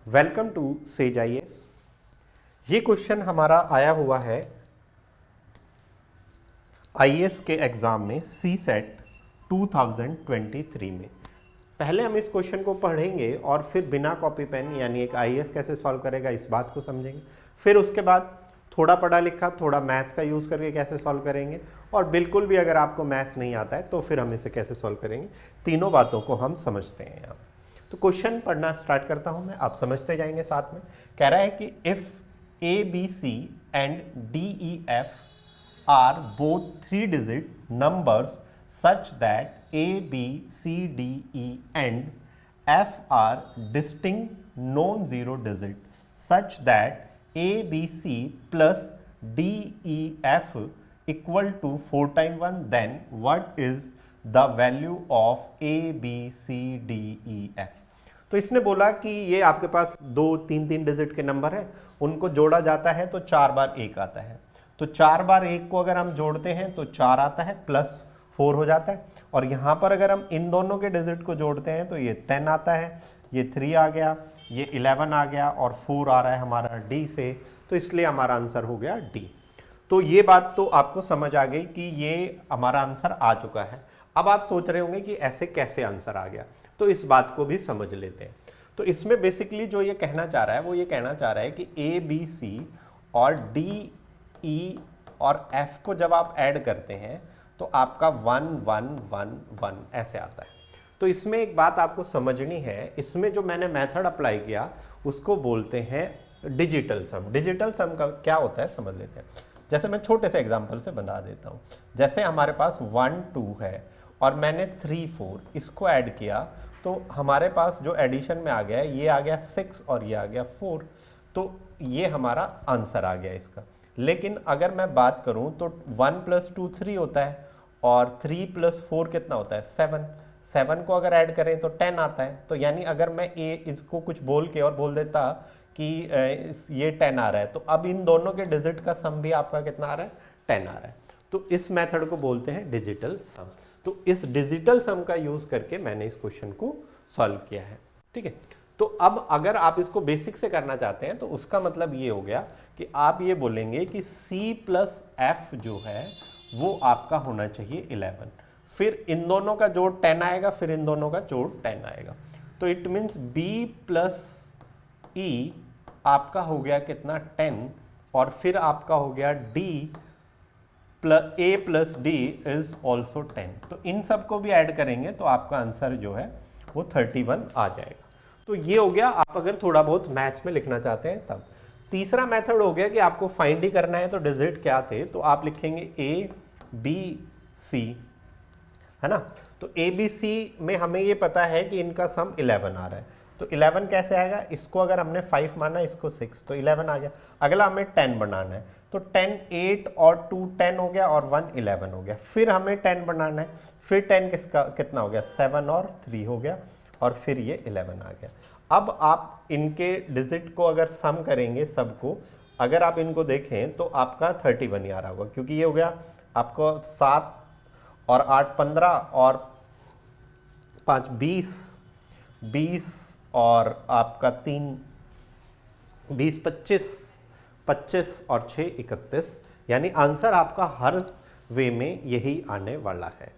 Welcome to Sage IAS. ये question हमारा आया हुआ है आईएएस के एग्जाम में सी सेट 2023 में। पहले हम इस क्वेश्चन को पढ़ेंगे और फिर बिना कॉपी पेन यानी एक आईएएस कैसे सॉल्व करेगा इस बात को समझेंगे। फिर उसके बाद थोड़ा पढ़ा लिखा थोड़ा मैथ्स का यूज़ करके कैसे सॉल्व करेंगे, और बिल्कुल भी अगर आपको मैथ्स नहीं आता है तो फिर हम इसे कैसे सॉल्व करेंगे। तीनों बातों को हम समझते हैं यहाँ। तो क्वेश्चन पढ़ना स्टार्ट करता हूं मैं, आप समझते जाएंगे साथ में। कह रहा है कि if A B C and D E F are both 3 digit numbers such that A B C D E and F are distinct non zero digit such that A B C plus D E F equal to 4 time 1, then what is the value of A B C D E F. तो इसने बोला कि ये आपके पास 2-3 digit के number है, उनको जोड़ा जाता है तो 4 बार 1 आता है। तो 4 बार 1 को अगर हम जोड़ते हैं तो 4 आता है प्लस 4 हो जाता है। और यहाँ पर अगर हम इन दोनों के डिजिट को जोड़ते हैं तो ये 10 आता है, ये 3 आ गया, ये 11 आ गया और 4 आ रहा है हमारा डी से। तो इसलिए हमारा आंसर हो गया डी। तो ये बात तो आपको समझ आ गई कि ये हमारा आंसर आ चुका है। अब आप सोच रहे होंगे कि ऐसे कैसे आंसर आ गया, तो इस बात को भी समझ लेते हैं। तो इसमें बेसिकली जो ये कहना चाह रहा है वो ये कहना चाह रहा है कि ए बी सी और डी ई और एफ को जब आप ऐड करते हैं तो आपका 1 1 1 1 ऐसे आता है। तो इसमें एक बात आपको समझनी है, इसमें जो मैंने मेथड अप्लाई किया उसको बोलते हैं डिजिटल सम। डिजिटल सम का क्या होता है समझ लेते हैं। जैसे मैं छोटे से एग्जांपल से बना देता हूँ। जैसे हमारे पास 1 2 है और मैंने 3 4 इसको ऐड किया तो हमारे पास जो एडिशन में आ गया है ये आ गया 6 और ये आ गया 4। तो ये हमारा आंसर आ गया इसका। लेकिन अगर मैं बात करूं तो 1 + 2 3 होता है और 3 + 4 कितना होता है 7। 7 को अगर ऐड करें तो 10 आता है। तो यानी अगर मैं इसको कुछ बोल के और बोल देता कि ये 10 आ रहा है, तो अब इन दोनों के डिजिट का सम भी आपका कितना आ रहा है 10 आ रहा है। तो इस मेथड को बोलते हैं डिजिटल सम। तो इस डिजिटल सम का यूज करके मैंने इस क्वेश्चन को सॉल्व किया है। ठीक है। तो अब अगर आप इसको बेसिक से करना चाहते हैं तो उसका मतलब ये हो गया कि आप ये बोलेंगे कि C + F जो है वो आपका होना चाहिए 11। फिर इन दोनों का जोड़ 10 आएगा, फिर इन दोनों का जोड़ 10 आएगा। तो इट मीन्स B + E आपका हो गया कितना 10, और फिर आपका हो गया A + D इज ऑल्सो 10। तो इन सबको भी ऐड करेंगे तो आपका आंसर जो है वो 31 आ जाएगा। तो ये हो गया आप अगर थोड़ा बहुत मैथ्स में लिखना चाहते हैं तब। तीसरा मेथड हो गया कि आपको फाइंड ही करना है तो डिजिट क्या थे, तो आप लिखेंगे A B C, है ना। तो A B C में हमें ये पता है कि इनका सम 11 आ रहा है। तो 11 कैसे आएगा, इसको अगर हमने 5 माना इसको 6 तो 11 आ गया। अगला हमें 10 बनाना है तो 10 8 और 2 10 हो गया और 1 11 हो गया। फिर हमें 10 बनाना है, फिर 10 किसका कितना हो गया 7 और 3 हो गया, और फिर ये 11 आ गया। अब आप इनके डिजिट को अगर सम करेंगे सबको, अगर आप इनको देखें तो आपका 31 ही आ रहा होगा, क्योंकि ये हो गया आपको 7 और 8 15 और 5 20 और आपका 3 20 25 और 6 31, यानी आंसर आपका हर वे में यही आने वाला है।